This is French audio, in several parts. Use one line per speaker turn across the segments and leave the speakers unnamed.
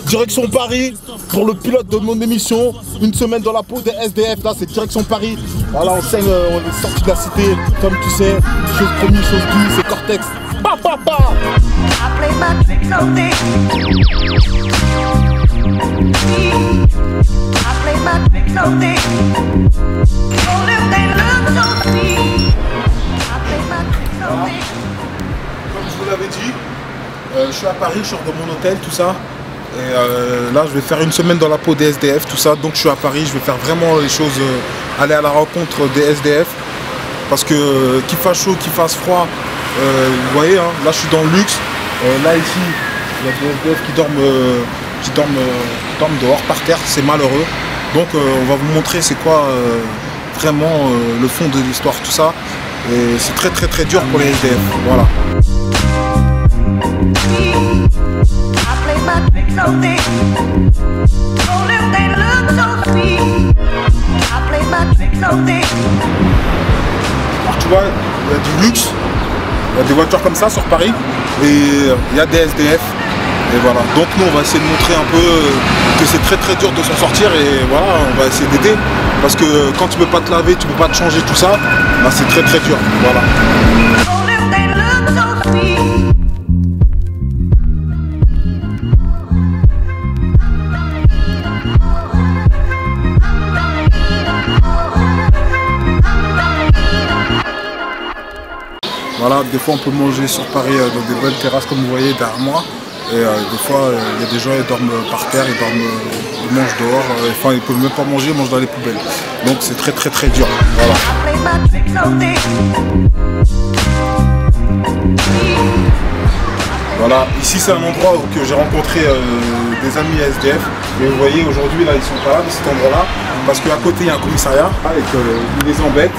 Direction Paris pour le pilote de mon émission. Une semaine dans la peau des SDF. Là, c'est direction Paris. Voilà, on saigne, on est sorti de la cité. Comme tu sais, chose promise, chose due, c'est Cortex. Pa, pa, pa. Comme je vous l'avais dit, je suis à Paris, je sors de mon hôtel, tout ça. Et là, je vais faire une semaine dans la peau des SDF, tout ça. Donc, je suis à Paris, je vais faire vraiment les choses, aller à la rencontre des SDF. Parce que qu'il fasse chaud, qu'il fasse froid, vous voyez, hein, là, je suis dans le luxe. Là, ici, il y a des SDF qui dorment dehors, par terre, c'est malheureux. Donc, on va vous montrer c'est quoi vraiment le fond de l'histoire, tout ça. Et c'est très, très, très dur pour les SDF. Voilà. Alors tu vois, il y a du luxe, il y a des voitures comme ça sur Paris et il y a des SDF. Et voilà, donc nous on va essayer de montrer un peu que c'est très très dur de s'en sortir et voilà, on va essayer d'aider. Parce que quand tu peux pas te laver, tu peux pas te changer tout ça, bah c'est très très dur. Voilà. Voilà, des fois on peut manger sur Paris dans des bonnes terrasses comme vous voyez derrière moi. Et des fois il y a des gens qui dorment par terre, ils mangent dehors, enfin ils peuvent même pas manger, ils mangent dans les poubelles. Donc c'est très très très dur. Voilà. Voilà, ici c'est un endroit où j'ai rencontré des amis SDF. Et vous voyez aujourd'hui là ils sont pas là, de cet endroit là, parce qu'à côté il y a un commissariat et qu'ils les embêtent.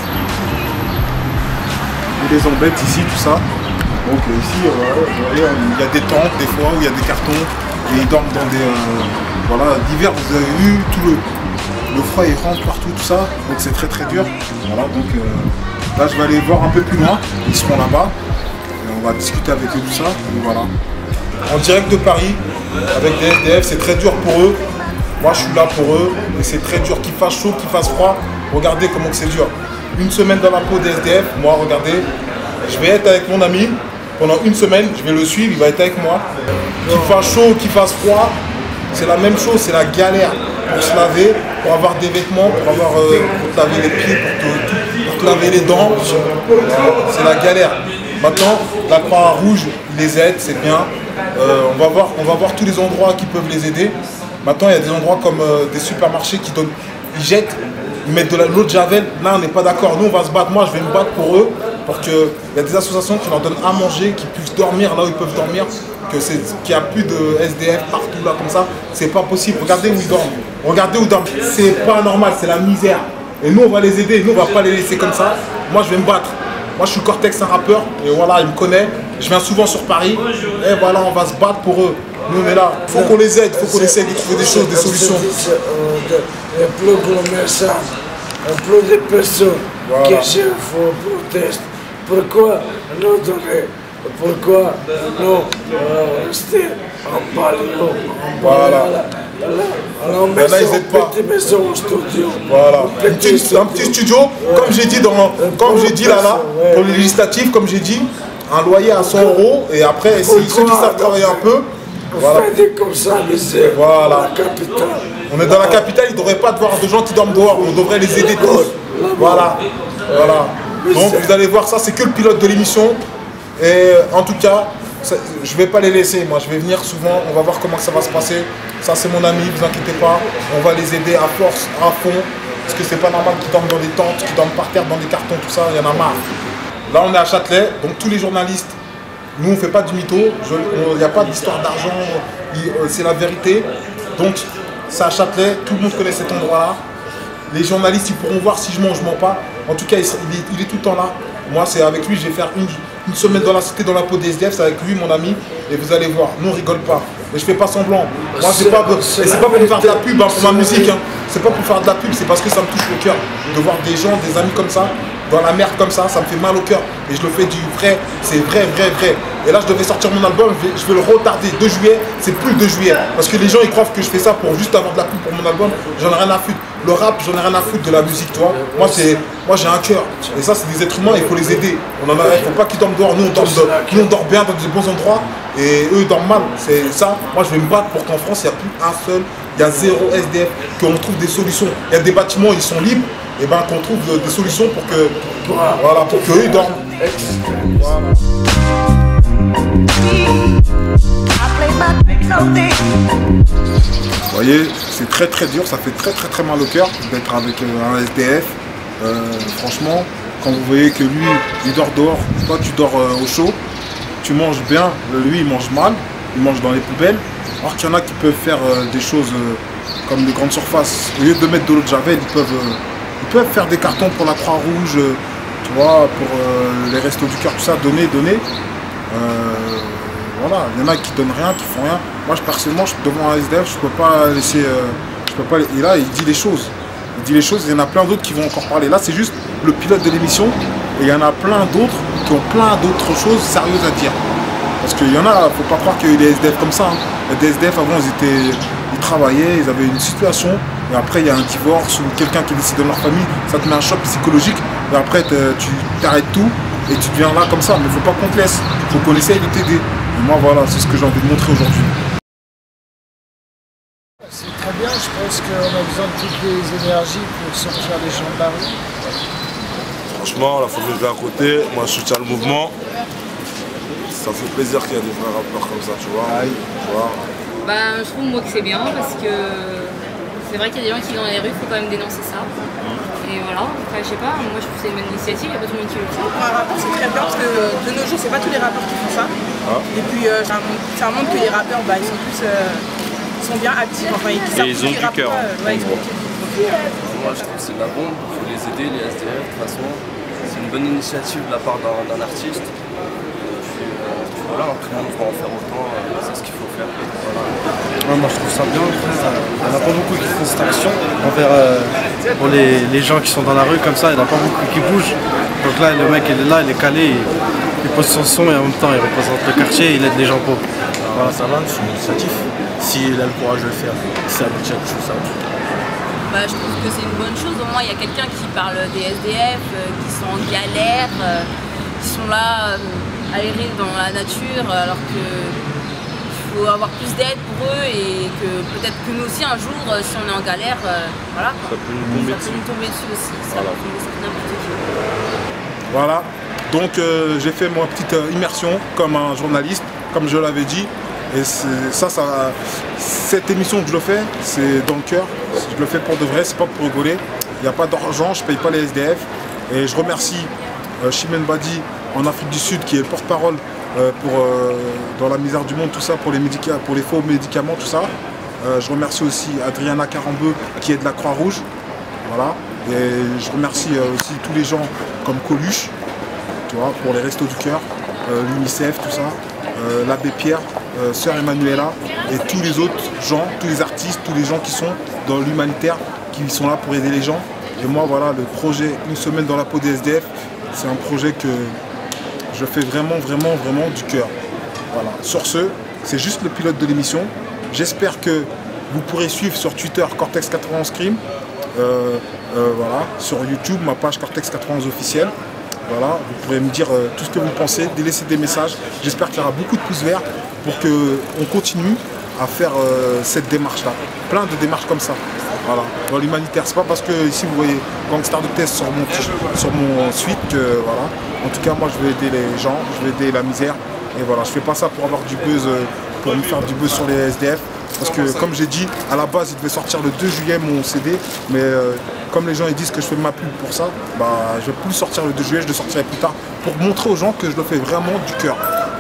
Ils les embêtent ici, tout ça. Donc ici, vous voyez, il y a des tentes des fois où il y a des cartons et ils dorment dans des... voilà, l'hiver, vous avez vu, tout le froid il rentre partout, tout ça. Donc c'est très très dur. Voilà, donc là je vais aller voir un peu plus loin. Ils seront là-bas. Et on va discuter avec eux, tout ça. Et voilà. En direct de Paris, avec des SDF, c'est très dur pour eux. Moi je suis là pour eux. Et c'est très dur, qu'il fasse chaud, qu'il fasse froid. Regardez comment c'est dur. Une semaine dans la peau des SDF, moi regardez, je vais être avec mon ami pendant une semaine, je vais le suivre, il va être avec moi. Qu'il fasse chaud, qu'il fasse froid, c'est la même chose, c'est la galère pour se laver, pour avoir des vêtements, pour te laver les pieds, pour te laver les dents, c'est la galère. Maintenant, la Croix-Rouge, ils les aident, c'est bien. On va voir tous les endroits qui peuvent les aider. Maintenant, il y a des endroits comme des supermarchés qui donnent, ils jettent. Ils mettent de l'eau de javel, là on n'est pas d'accord, nous on va se battre, moi je vais me battre pour eux, pour qu'il y a des associations qui leur donnent à manger, qu'ils puissent dormir là où ils peuvent dormir, qu'il n'y a plus de SDF partout là comme ça, c'est pas possible, regardez où ils dorment, regardez où ils dorment, c'est pas normal, c'est la misère. Et nous on va les aider, nous on va pas les laisser comme ça, moi je vais me battre. Moi je suis Cortex, un rappeur, et voilà, il me connaît, je viens souvent sur Paris, et voilà, on va se battre pour eux. Nous on est là, il faut qu'on les aide, il faut qu'on essaie de trouver des choses, des solutions.
Le plus gros message, plus de personnes qui se font protester. Pourquoi nous donner, pourquoi nous rester en Paléo,
voilà.
Alors,
là, ils n'aident pas.
Maison, studio.
Voilà. Un petit studio, comme j'ai dit là, pour les législatives, comme j'ai dit, un loyer à 100 € et après, ceux qui savent travailler un peu, voilà.
Comme ça,
voilà.
La capitale.
On est dans la capitale, il ne devrait pas y avoir de gens qui dorment dehors, on devrait les aider tous. Voilà. Voilà. Donc vous allez voir ça, c'est que le pilote de l'émission. Et en tout cas, je ne vais pas les laisser, moi je vais venir souvent, on va voir comment ça va se passer. Ça c'est mon ami, ne vous inquiétez pas, on va les aider à force, à fond. Parce que c'est pas normal qu'ils dorment dans des tentes, qu'ils dorment par terre, dans des cartons, tout ça, il y en a marre. Là on est à Châtelet, donc tous les journalistes, nous on ne fait pas du mytho, il n'y a pas d'histoire d'argent, c'est la vérité. Donc c'est à Châtelet, tout le monde connaît cet endroit-là. Les journalistes, ils pourront voir si je mens ou je mens pas. En tout cas, il est tout le temps là. Moi, c'est avec lui, je vais faire une semaine dans la cité, dans la peau des SDF, c'est avec lui, mon ami. Et vous allez voir, nous on rigole pas. Mais je fais pas semblant. Moi, c'est pas pour faire de la pub hein, pour ma musique. Hein. C'est pas pour faire de la pub, c'est parce que ça me touche le cœur. De voir des gens, des amis comme ça, dans la merde comme ça me fait mal au cœur. Et je le fais du vrai, c'est vrai, vrai, vrai. Et là, je devais sortir mon album, je vais le retarder. 2 juillet, c'est plus le 2 juillet. Parce que les gens, ils croient que je fais ça pour juste avoir de la pub pour mon album. J'en ai rien à foutre. Le rap, j'en ai rien à foutre de la musique, tu vois. Moi, j'ai un cœur. Et ça, c'est des êtres humains, il faut les aider. Il ne faut pas qu'ils dorment dehors. Nous, on dort bien dans des bons endroits. Et eux, ils dorment mal. C'est ça. Moi, je vais me battre pour qu'en France, il n'y a plus un seul. Il y a 0 SDF, qu'on trouve des solutions. Il y a des bâtiments, ils sont libres. Et ben qu'on trouve des solutions pour que voilà, pour qu'eux ils dorment. Voilà. Vous voyez, c'est très dur, ça fait très mal au cœur d'être avec un SDF. Franchement, quand vous voyez que lui, il dort dehors, toi tu dors au chaud, tu manges bien, lui il mange mal, il mange dans les poubelles. Alors qu'il y en a qui peuvent faire des choses comme les grandes surfaces. Au lieu de mettre de l'eau de javel, ils peuvent faire des cartons pour la Croix-Rouge, tu vois, pour les restos du cœur, tout ça, donner. Voilà, il y en a qui donnent rien, qui font rien. Moi, personnellement, devant un SDF, je peux pas laisser. Et là, il dit les choses. Il y en a plein d'autres qui vont encore parler. Là, c'est juste le pilote de l'émission. Et il y en a plein d'autres qui ont plein d'autres choses sérieuses à dire. Parce qu'il y en a, faut pas croire qu'il y a eu des SDF comme ça. Hein. Les SDF, avant, ils travaillaient, ils avaient une situation. Et après, il y a un divorce ou quelqu'un qui décide de leur famille. Ça te met un choc psychologique. Et après, tu t'arrêtes tout. Et tu deviens là comme ça. Mais il ne faut pas qu'on te laisse. Il faut qu'on essaye de t'aider. Et moi, voilà, c'est ce que j'ai envie de montrer aujourd'hui.
C'est très bien. Je pense qu'on a besoin de toutes les énergies pour sortir les gens de la rue.
Franchement, la faut que je vais à côté. Moi, je soutiens le mouvement. Ça fait plaisir qu'il y a des vrais rappeurs comme ça, tu vois.
Bah, je trouve moi que c'est bien parce que c'est vrai qu'il y a des gens qui sont dans les rues, il faut quand même dénoncer ça. Et voilà, après je sais pas, moi je trouve que c'est une bonne initiative, il n'y a pas tout le monde qui le fait.
Pour un rappeur c'est très bien parce que de nos jours c'est pas tous les rappeurs qui font ça. Et puis ça montre que les rappeurs ils sont plus sont bien actifs, enfin ils ont du cœur. Moi
je trouve que c'est de la bombe, il faut les aider, les SDF de toute façon. C'est une bonne initiative de la part d'un artiste. Voilà, après on va en faire autant, c'est ce qu'il faut faire. Voilà.
Ouais, moi je trouve ça bien, il n'y en a pas beaucoup qui font cette action envers pour les gens qui sont dans la rue comme ça, il n'y en a pas beaucoup qui bougent. Donc là le mec il est là, il est calé, il pose son son et en même temps il représente le quartier, il aide les gens pauvres.
Voilà, ça va, c'est une initiative. S'il a le courage de le faire, ça aboutit à quelque chose, ça aboutit.
Bah, je trouve que c'est une bonne chose, au moins il y a quelqu'un qui parle des SDF, qui sont en galère, qui sont là à errer dans la nature alors qu'il faut avoir plus d'aide pour eux et que peut-être que nous aussi un jour si on est en galère, voilà,
ça peut nous
tomber dessus aussi, ça peut n'importe qui.
Voilà, donc j'ai fait ma petite immersion comme un journaliste, comme je l'avais dit. Et cette émission que je le fais, c'est dans le cœur, je le fais pour de vrai, c'est pas pour rigoler. Il n'y a pas d'argent, je paye pas les SDF. Et je remercie Chimène Badi en Afrique du Sud qui est le porte-parole dans la misère du monde, tout ça, pour les faux médicaments, tout ça. Je remercie aussi Adriana Carambeu qui est de la Croix-Rouge. Voilà. Et je remercie aussi tous les gens comme Coluche, tu vois, pour les Restos du Cœur, l'UNICEF, tout ça, l'abbé Pierre, Sœur Emmanuela et tous les autres gens, tous les artistes, tous les gens qui sont dans l'humanitaire, qui sont là pour aider les gens. Et moi, voilà, le projet Une semaine dans la peau des SDF, c'est un projet que je fais vraiment du cœur. Voilà. Sur ce, c'est juste le pilote de l'émission. J'espère que vous pourrez suivre sur Twitter Cortex91 Crime, voilà, sur YouTube, ma page Cortex91 officielle. Voilà, vous pourrez me dire tout ce que vous pensez, délaisser des messages. J'espère qu'il y aura beaucoup de pouces verts pour qu'on continue à faire cette démarche-là. Plein de démarches comme ça. Voilà, dans l'humanitaire. C'est pas parce que ici vous voyez Gangstar de Test sur mon suite que voilà. En tout cas, moi je vais aider les gens, je vais aider la misère. Et voilà, je fais pas ça pour avoir du buzz, pour me faire du buzz sur les SDF. Parce que comme j'ai dit, à la base il devait sortir le 2 juillet mon CD, mais comme les gens ils disent que je fais ma pub pour ça, bah je vais plus sortir le 2 juillet, je le sortirai plus tard pour montrer aux gens que je le fais vraiment du cœur.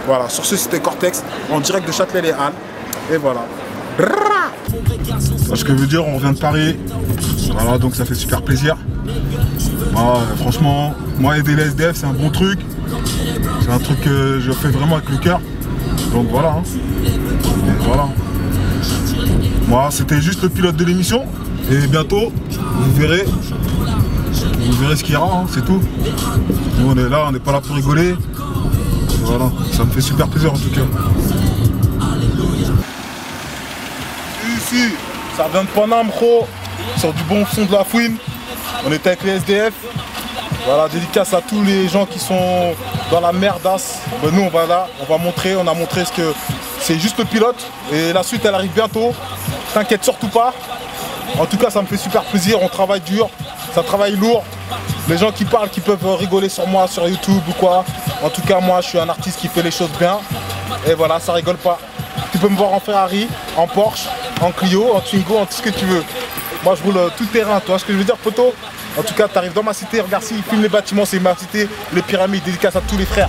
Voilà, sur ce c'était Cortex, en direct de Châtelet-les-Halles, et voilà. Ce que je veux dire, on vient de Paris, voilà, donc ça fait super plaisir. Voilà, franchement, moi aider les SDF c'est un bon truc, c'est un truc que je fais vraiment avec le cœur, donc voilà. Hein. Et voilà. Moi, c'était juste le pilote de l'émission. Et bientôt, vous verrez ce qu'il y aura, hein, c'est tout. Nous, on est là, on n'est pas là pour rigoler. Voilà, ça me fait super plaisir en tout cas. Ici, ça vient de Paname, gros, sur du bon son de la fouine. On était avec les SDF. Voilà, dédicace à tous les gens qui sont dans la merdasse. Ben nous, on va montrer, on a montré ce que c'est juste le pilote. Et la suite, elle arrive bientôt. T'inquiète surtout pas. En tout cas, ça me fait super plaisir. On travaille dur, ça travaille lourd. Les gens qui parlent, qui peuvent rigoler sur moi, sur YouTube ou quoi. En tout cas, moi, je suis un artiste qui fait les choses bien. Et voilà, ça rigole pas. Tu peux me voir en Ferrari, en Porsche, en Clio, en Twingo, en tout ce que tu veux. Moi, je roule tout terrain. Tu vois ce que je veux dire, poto? En tout cas, tu arrives dans ma cité, regarde s'ils filment les bâtiments, c'est ma cité, les pyramides, dédicace à tous les frères.